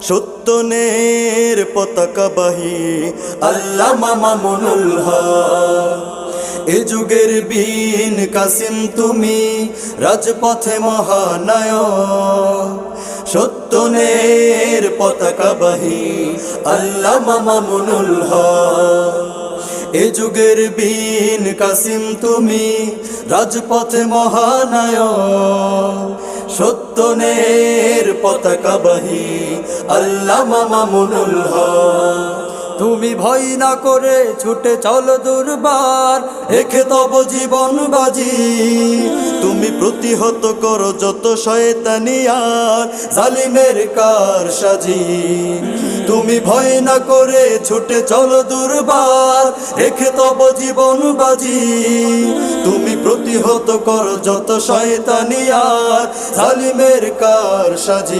সত্যনের পতাকাবাহী আল্লামা মামুনুল হক। এ যুগের বীর কাসিম তুমি রাজপথে মহানায়ক। সত্যনের পতাকাবাহী আল্লামা মামুনুল হক। এ যুগের বীর কাসিম তুমি রাজপথে মহানায়ক। সত্যনের পতাকাবাহী আল্লামা মামুনুল হক। তুমি ভয় না করে ছুটে চলো দুর্বার, রেখে তব জীবন বাজি। তুমি প্রতিহত করো যত শয়তানি আর জালিমের কারসাজি। তুমি ভয় না করে ছুটে চলো দুর্বার, রেখে তব জীবন বাজি। তুমি প্রতিহত করো যত শয়তানি আর জালিমের কারসাজি।